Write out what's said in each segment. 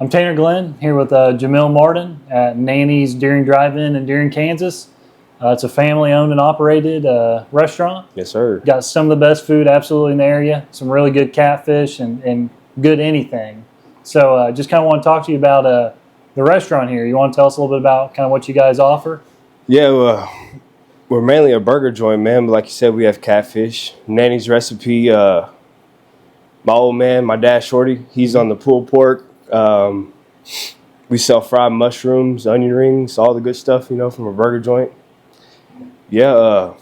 I'm Tanner Glenn here with Jemil Martin at Nanny's Deering Drive-In in Deering, Kansas. It's a family-owned and operated restaurant. Yes, sir. Got some of the best food absolutely in the area. Some really good catfish and good anything. So just kind of want to talk to you about the restaurant here. You want to tell us a little bit about kind of what you guys offer? Yeah, we're mainly a burger joint, man. But like you said, we have catfish. Nanny's recipe. My old man, my dad, Shorty, he's on the pulled pork. We sell fried mushrooms, onion rings, all the good stuff, from a burger joint. Yeah.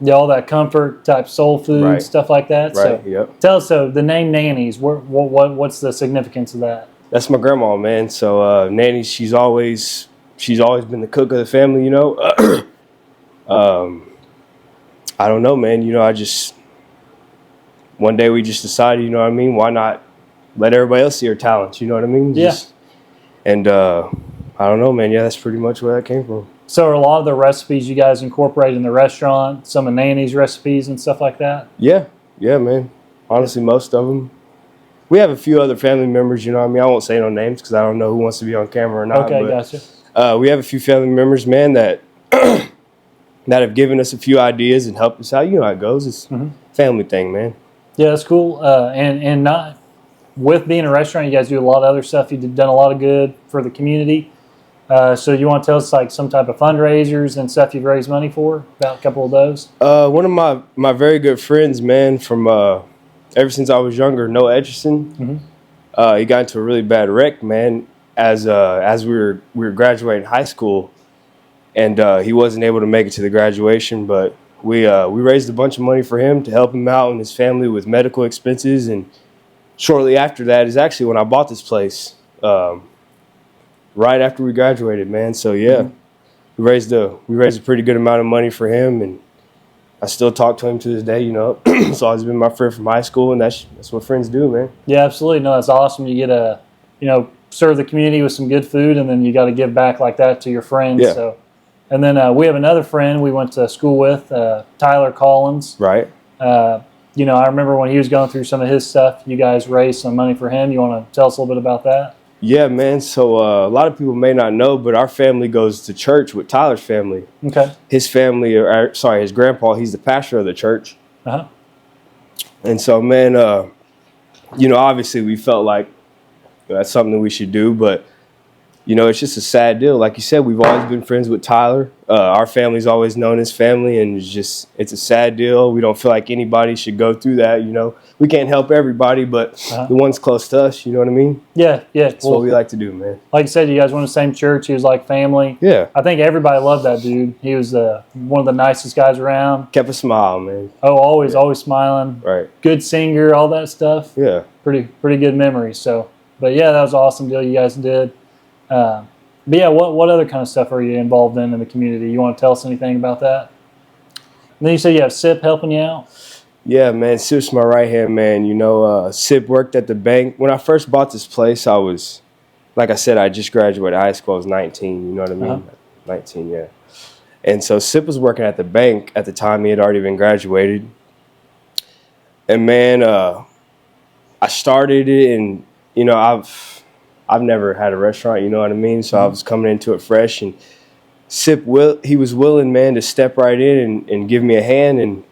Yeah, all that comfort type soul food, Right. Stuff like that. Right. So Yep. tell us, the name Nanny's. What's the significance of that? That's my grandma, man. So Nanny, she's always been the cook of the family, I don't know, man. One day we just decided, why not let everybody else see her talents, you know what I mean? Yeah. I don't know, man. Yeah, that's pretty much where that came from. So are a lot of the recipes you guys incorporate in the restaurant, some of Nanny's recipes and stuff like that? Yeah, man. Honestly, most of them. We have a few other family members, I won't say no names because I don't know who wants to be on camera or not. Okay, but, gotcha. We have a few family members, man, that that have given us a few ideas and helped us out. You know how it goes. It's a family thing, man. Yeah, that's cool. And not with being a restaurant, you guys do a lot of other stuff. You've done a lot of good for the community. So you want to tell us like some type of fundraisers and stuff you've raised money for? About a couple of those? One of my very good friends, man, from ever since I was younger, Noah Etchison, he got into a really bad wreck, man, as we were graduating high school, and he wasn't able to make it to the graduation, but we raised a bunch of money for him to help him out and his family with medical expenses, and shortly after that is actually when I bought this place. Right after we graduated, man. So yeah, we raised a pretty good amount of money for him, and I still talk to him to this day. It's always been my friend from high school, and that's what friends do, man. Yeah, absolutely. No, that's awesome. You get to, serve the community with some good food, and then you got to give back like that to your friends. Yeah. So, and then we have another friend we went to school with, Tyler Collins. Right. I remember when he was going through some of his stuff, you guys raised some money for him. You want to tell us a little bit about that? Yeah, man. So a lot of people may not know, but our family goes to church with Tyler's family. Okay. His family, his grandpa, he's the pastor of the church. Uh-huh. And so, man, obviously we felt like that's something we should do, but it's just a sad deal. Like you said, we've always been friends with Tyler. Our family's always known his family, and it's a sad deal. We don't feel like anybody should go through that, We can't help everybody, but the ones close to us, you know what I mean? Yeah. That's what we like to do, man. Like you said, you guys went to the same church. He was like family. Yeah. I think everybody loved that dude. He was one of the nicest guys around. Kept a smile, man. Oh, always smiling. Right. Good singer, all that stuff. Yeah. Pretty good memories. So, but yeah, that was an awesome deal you guys did. But yeah, what other kind of stuff are you involved in the community? You want to tell us anything about that? And then you said you have SIP helping you out? Yeah, man. Sip's my right-hand man. Sip worked at the bank. When I first bought this place, I was, like I said, I just graduated high school. I was 19, you know what I mean? 19, yeah. And so Sip was working at the bank at the time. He had already been graduated. And, man, I started it, and, I've never had a restaurant, you know what I mean? So I was coming into it fresh, and Sip, he was willing, man, to step right in and give me a hand, and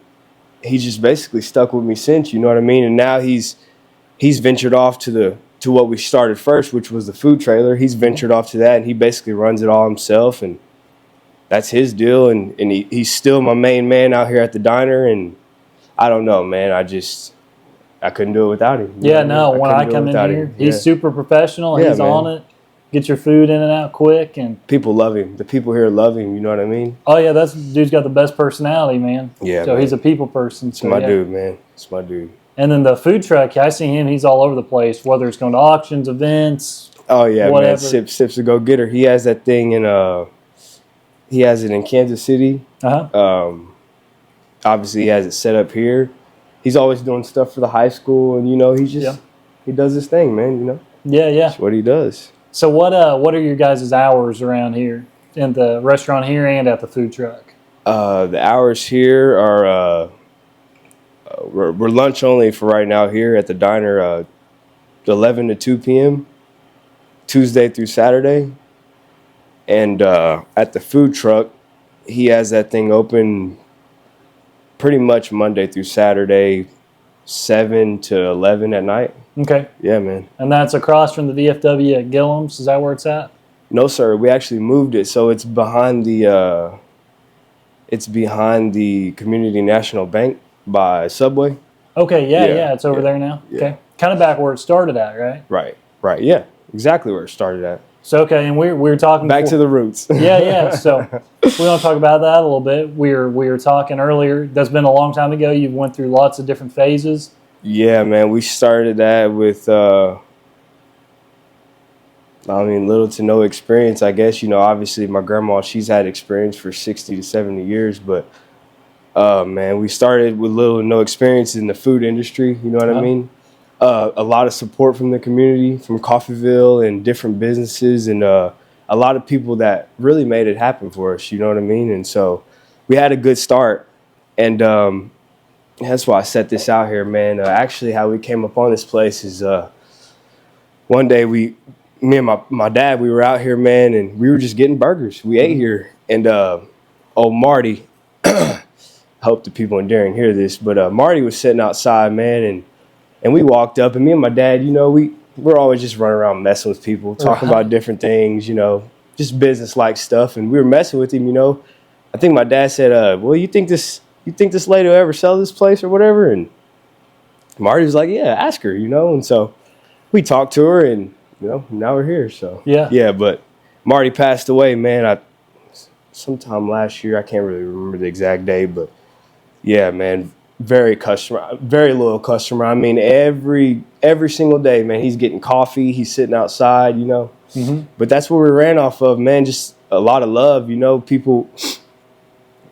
he just basically stuck with me since, you know what I mean? And now he's ventured off to what we started first, which was the food trailer. He's ventured off to that, and he basically runs it all himself, and that's his deal, and he's still my main man out here at the diner, and I don't know, man, I couldn't do it without him. Yeah, no. When I come in here, he's super professional. He's on it. Get your food in and out quick, and people love him. The people here love him. You know what I mean? Oh yeah, dude's got the best personality, man. Yeah. So he's a people person. It's my dude, man. It's my dude. And then the food truck, I see him. He's all over the place. Whether it's going to auctions, events. Oh yeah, whatever. Man. Sip's a go-getter. He has that thing he has it in Kansas City. Obviously, he has it set up here. He's always doing stuff for the high school, and he does his thing, man. Yeah. That's what he does. So what are your guys' hours around here in the restaurant here and at the food truck? The hours here are we're lunch only for right now here at the diner, 11 to 2 p.m. Tuesday through Saturday. And at the food truck, he has that thing open pretty much Monday through Saturday, 7 to 11 at night. Okay. Yeah, man. And that's across from the VFW at Gillum's. Is that where it's at? No, sir. We actually moved it, so it's behind the Community National Bank by Subway. Okay. Yeah. It's over there now. Yeah. Okay. Kind of back where it started at, right? Right. Yeah, exactly where it started at. So okay, and we were talking Back to the roots. Yeah. So we want to talk about that a little bit. We were talking earlier. That's been a long time ago. You went through lots of different phases. Yeah, man. We started that with, little to no experience, I guess. Obviously my grandma, she's had experience for 60 to 70 years, but, man, we started with little to no experience in the food industry. You know what I mean? A lot of support from the community, from Coffeyville and different businesses, and a lot of people that really made it happen for us. You know what I mean? And so we had a good start, and that's why I set this out here, man. Actually, how we came up on this place is one day me and my dad, we were out here, man, and we were just getting burgers. We ate here, and Marty, I hope the people in Daring hear this, but Marty was sitting outside, man, and we walked up, and me and my dad, we're always just running around messing with people, talking about different things, just business-like stuff. And we were messing with him, I think my dad said, well, you think this lady will ever sell this place or whatever? And Marty was like, yeah, ask her, And so we talked to her, and, now we're here. So, yeah, but Marty passed away, man, sometime last year. I can't really remember the exact day, but, yeah, man. Very loyal customer. I mean, every single day, man, he's getting coffee. He's sitting outside, But that's what we ran off of, man. Just a lot of love, People,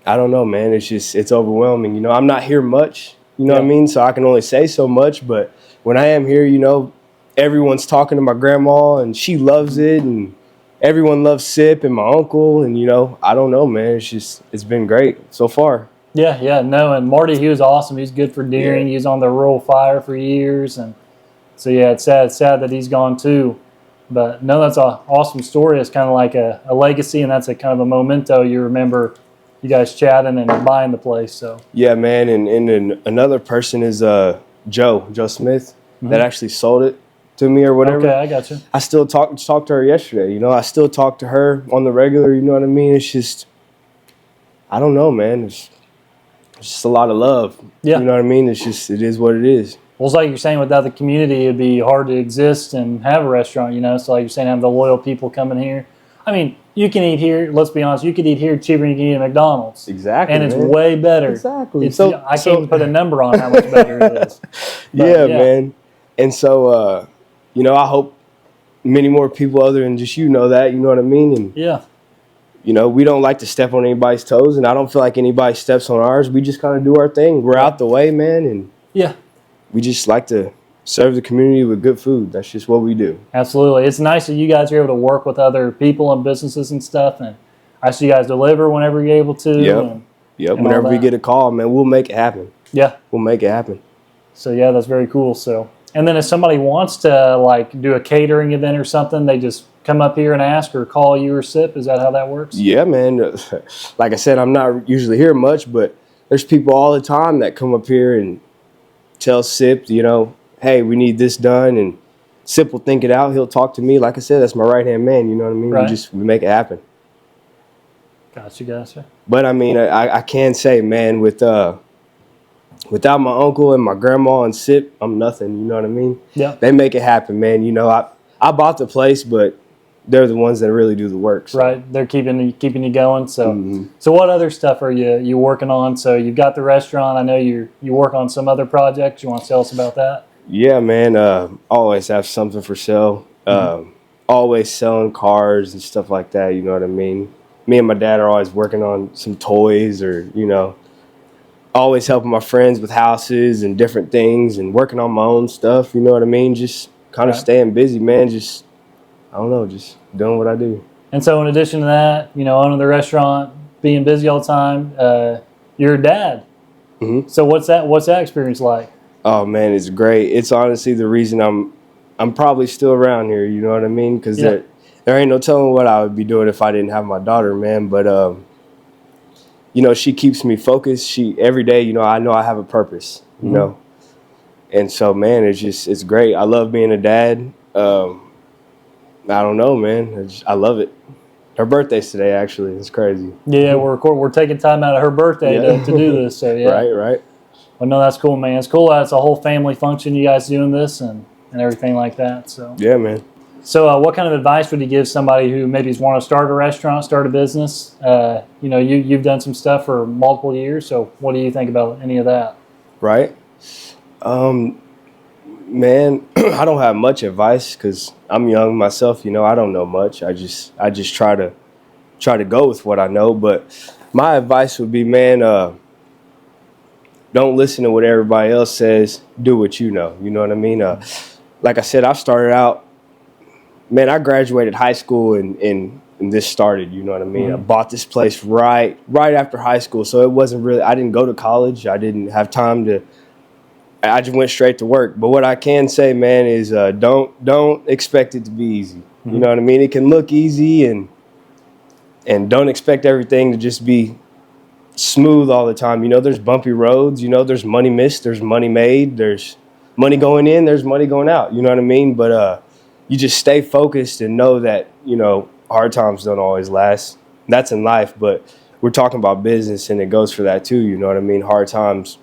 I don't know, man. It's overwhelming. I'm not here much, what I mean? So I can only say so much. But when I am here, everyone's talking to my grandma, and she loves it. And everyone loves Sip and my uncle. And, I don't know, man. It's been great so far. Yeah, no, and Marty, he was awesome. He's good for Deering. He was on the rural fire for years, and so it's sad that he's gone too. But no, that's an awesome story. It's kind of like a legacy, and that's a kind of a memento. You remember you guys chatting and buying the place. So yeah, man, and another person is Joe Smith that actually sold it to me or whatever. Okay, I got you. I still talked to her yesterday. I still talk to her on the regular. You know what I mean? It's just, I don't know, man. It's just a lot of love. Yeah. You know what I mean? It is what it is. Well, it's like you're saying, without the community, it'd be hard to exist and have a restaurant, So like you're saying, have the loyal people coming here. I mean, you can eat here, let's be honest, you could eat here cheaper than you can eat at McDonald's. Exactly. And it's way better. Exactly. I can't even put a number on how much better it is. But, yeah, man. And so, I hope many more people other than just that, you know what I mean? And yeah. We don't like to step on anybody's toes, and I don't feel like anybody steps on ours. We just kind of do our thing. We're out the way, man, and we just like to serve the community with good food. That's just what we do. Absolutely. It's nice that you guys are able to work with other people and businesses and stuff, and I see you guys deliver whenever you're able to. Yep. Whenever we get a call, man, we'll make it happen. Yeah. We'll make it happen. So, yeah, that's very cool. So, and then if somebody wants to, do a catering event or something, they just come up here and ask or call you or Sip? Is that how that works? Yeah, man. Like I said, I'm not usually here much, but there's people all the time that come up here and tell Sip, hey, we need this done. And Sip will think it out. He'll talk to me. Like I said, that's my right-hand man. You know what I mean? Right. We make it happen. Gotcha. But, I mean, I can say, man, without my uncle and my grandma and Sip, I'm nothing. You know what I mean? Yeah. They make it happen, man. I bought the place, but they're the ones that really do the work. So. Right. They're keeping you going. So So what other stuff are you working on? So you've got the restaurant. I know you work on some other projects. You want to tell us about that? Yeah, man. Always have something for sale. Always selling cars and stuff like that. You know what I mean? Me and my dad are always working on some toys or, always helping my friends with houses and different things and working on my own stuff. You know what I mean? Just kind of staying busy, man. Just, I don't know, just doing what I do. And so in addition to that, owning the restaurant, being busy all the time, you're a dad. So what's that experience like? Oh, man, it's great. It's honestly the reason I'm I'm probably still around here. You know what I mean? Because there ain't no telling what I would be doing if I didn't have my daughter, man. But you know, she keeps me focused. She every day, you know I have a purpose. You know, and so man, it's great. I love being a dad. I don't know, man. I love it. Her birthday's today, actually. It's crazy. Yeah, we're taking time out of her birthday to do this. So yeah, right. Well, no, that's cool, man. It's cool that it's a whole family function. You guys doing this and everything like that. So yeah, man. So what kind of advice would you give somebody who maybe want to start a restaurant, start a business? You know, you've done some stuff for multiple years. So what do you think about any of that? Right. Man, I don't have much advice because I'm young myself. You know, I don't know much. I just try to go with what I know. But my advice would be, man, don't listen to what everybody else says. Do what you know. You know what I mean? Like I said, I started out. Man, I graduated high school and this started. You know what I mean? I bought this place right after high school, so it wasn't really. I didn't go to college. I didn't have time to. I just went straight to work. But what I can say, man, is don't expect it to be easy. You know what I mean? It can look easy, and don't expect everything to just be smooth all the time. You know, there's bumpy roads. You know, there's money missed. There's money made. There's money going in. There's money going out. You know what I mean? But you just stay focused and know that, you know, hard times don't always last. That's in life, but we're talking about business, and it goes for that too. You know what I mean? Hard times.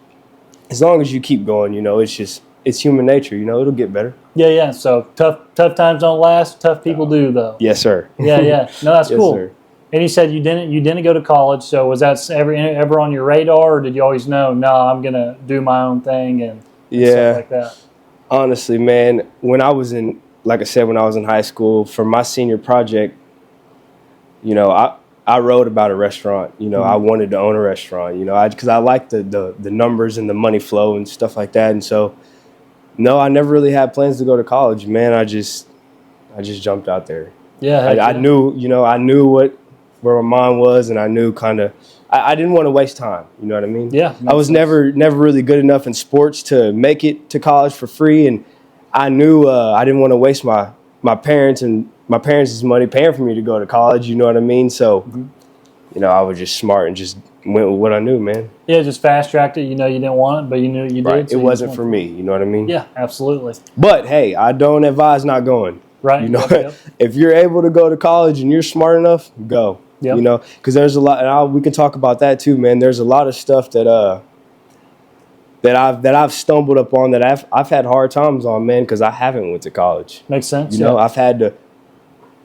As long as you keep going, you know, it's human nature. You know, it'll get better. Yeah. So tough times don't last. Tough people do, though. Yes, sir. Yeah. No, that's cool. Sir. And you said you didn't go to college. So was that ever on your radar, or did you always know, no, I'm gonna do my own thing and stuff like that? Honestly, man, like I said, when I was in high school, for my senior project, you know, I wrote about a restaurant. You know, I wanted to own a restaurant. You know, because I liked the numbers and the money flow and stuff like that. And so, no, I never really had plans to go to college. Man, I just jumped out there. Yeah, I knew, you know, where my mind was, and I knew kind of. I didn't want to waste time. You know what I mean? Yeah. I was never really good enough in sports to make it to college for free, and I knew I didn't want to waste my parents and my parents' money paying for me to go to college. You know what I mean? So, you know, I was just smart and just went with what I knew, man. Yeah, just fast tracked it. You know, you didn't want it, but you knew you did. So it wasn't for me. You know what I mean? Yeah, absolutely. But hey, I don't advise not going. Right. You know, if you're able to go to college and you're smart enough, go. Yep. You know, because there's a lot, and we can talk about that too, man. There's a lot of stuff that I've stumbled upon that I've had hard times on, man, because I haven't went to college. Makes sense. You know, I've had to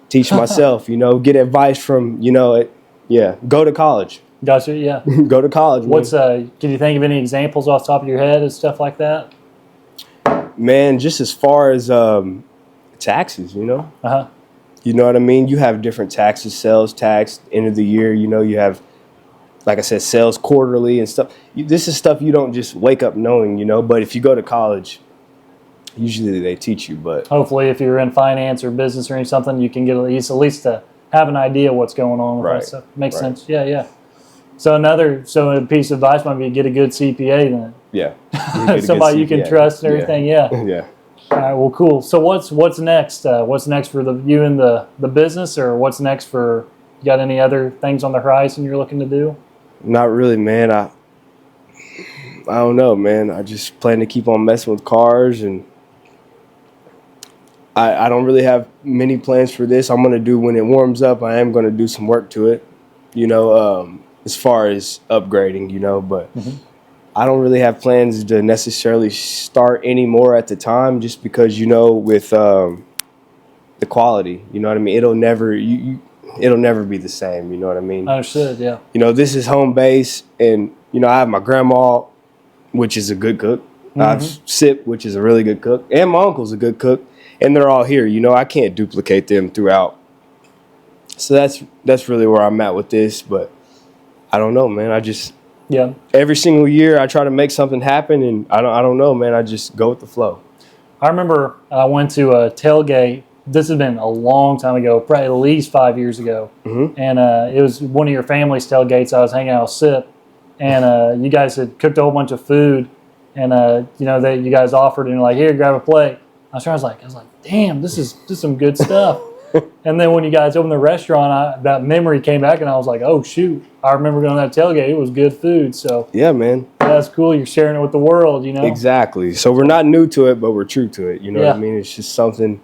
teach myself. You know, get advice from go to college. Gotcha. Yeah. Go to college. What's can you think of any examples off the top of your head and stuff like that? Man, just as far as taxes, you know. You know what I mean? You have different taxes, sales tax, end of the year. You know, you have, like I said, sales quarterly and stuff. This is stuff you don't just wake up knowing, you know. But if you go to college, usually they teach you. But hopefully, if you're in finance or business or something, you can get at least to have an idea what's going on with that stuff. Makes sense. Yeah. So a piece of advice might be get a good CPA then. Yeah. Somebody you can trust and everything. Yeah. All right, well, cool. So what's next? What's next for you and the business, or what's next for? You got any other things on the horizon you're looking to do? Not really, man. I don't know, man. I just plan to keep on messing with cars, and I don't really have many plans for this. I'm gonna do when it warms up. I am gonna do some work to it, you know, as far as upgrading, you know, but. I don't really have plans to necessarily start any more at the time, just because, you know, with the quality, you know what I mean? It'll never be the same, you know what I mean? Understood, yeah. You know, this is home base, and, you know, I have my grandma, which is a good cook. I have Sip, which is a really good cook, and my uncle's a good cook, and they're all here. You know, I can't duplicate them throughout. So that's really where I'm at with this, but I don't know, man. Yeah. Every single year, I try to make something happen, and I don't know, man. I just go with the flow. I remember I went to a tailgate. This has been a long time ago, probably at least 5 years ago. And it was one of your family's tailgates. I was hanging out with Sip, and you guys had cooked a whole bunch of food, and you know, you guys offered, and you're like, here, grab a plate. I was like, damn, this is some good stuff. And then when you guys opened the restaurant, that memory came back, and I was like, oh shoot, I remember going to that tailgate. It was good food. So Yeah, man. that's cool. You're sharing it with the world, you know. Exactly. So we're not new to it, but we're true to it. You know what I Yeah. mean? It's just something,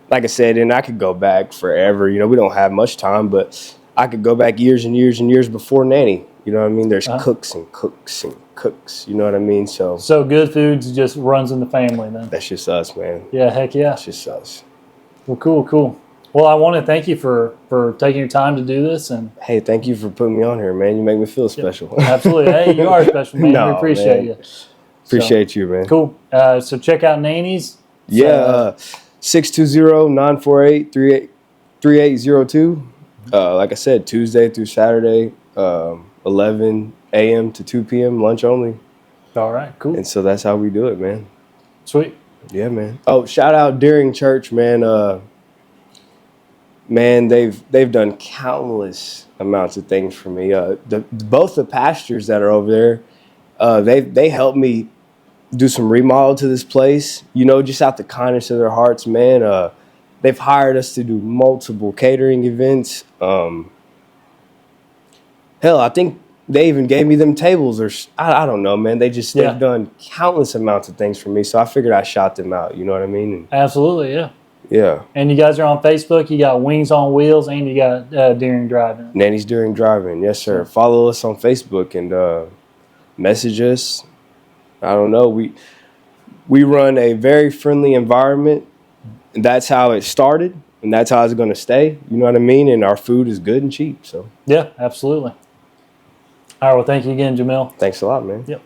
like I said, and I could go back forever. You know, we don't have much time, but I could go back years and years and years before Nanny. You know what I mean? There's cooks and cooks and cooks. You know what I mean? So Good foods just runs in the family then. that's just us, man. Yeah, heck yeah. That's just us. Well, cool. Well, I want to thank you for taking your time to do this. And Hey, thank you for putting me on here, man. You make me feel special. absolutely. Hey, you are special, man. No, We appreciate man. you. Appreciate you, man. Cool. So check out Nanny's. Yeah, 620-948-3802. Like I said, Tuesday through Saturday, 11 a.m. to 2 p.m. lunch only. All right, cool. And so that's how we do it, man. Sweet. Yeah, man. Oh, shout out During Church, man. Man, they've done countless amounts of things for me. Both the pastors that are over there, they helped me do some remodel to this place. You know, just out the kindness of their hearts, man. They've hired us to do multiple catering events. Hell, I think they even gave me them tables, or I don't know, man. They've done countless amounts of things for me. So I figured I shout them out. You know what I mean? And, Absolutely, yeah. yeah. And you guys are on Facebook. You got Wings on Wheels, and you got During Driving. Nanny's During Driving. Yes, sir. Follow us on Facebook and message us. I don't know. We run a very friendly environment. And that's how it started, and that's how it's going to stay. You know what I mean? And our food is good and cheap. So Yeah, absolutely. All right, well, thank you again, Jemil. thanks a lot, man. Yep.